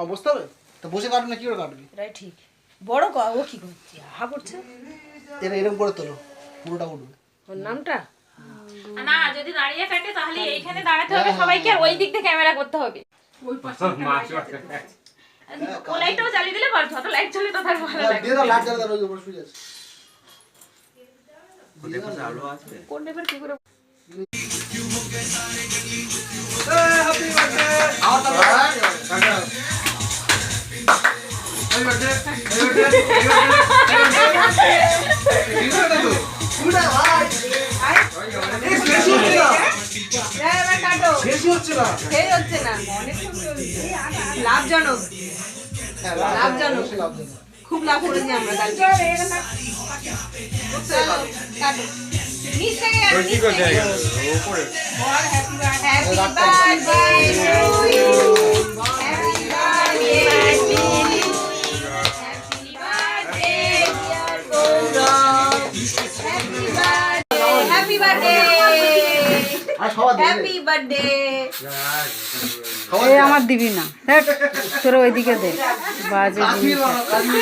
অবস্থা হবে তো বসে কাটবে না কি করে কাটবি এটাই ঠিক বড় ও কি করছে হা করছে এরকম করে তোলো পুরোটা উঠবে ওর নামটা না যদি দাঁড়িয়ে থাকে তাহলে এইখানে দাঁড়াতে হবে সবাইকে আর ওই দিক থেকে ক্যামেরা করতে হবে ওই পাশে ও লাইটটাও জ্বালিয়ে দিলে পারছো তো লাইট জ্বলে তো তার ভালো লাগে দিয়ে দাও লাইট জ্বালা দাও ওই উপরে শুয়ে আছে দেখো আলো আছে কোন নেবার কি করে হ্যাপি বার্থডে আমার তো হ্যাপি বার্থডে পুরা ভাই বেশি হচ্ছে না সেই হচ্ছে না অনেক লাভজনক লাভজনক খুব লাভ করেছি আমরা কালকে কাটো নিচ থেকে আর নিচ থেকে উপরে और happy birthday to you happy birthday happy birthday আর সবাই हैप्पी बर्थडे এই আমার দিবি না দেখ তোরা ওইদিকে দে বাজে জিনিস কাশি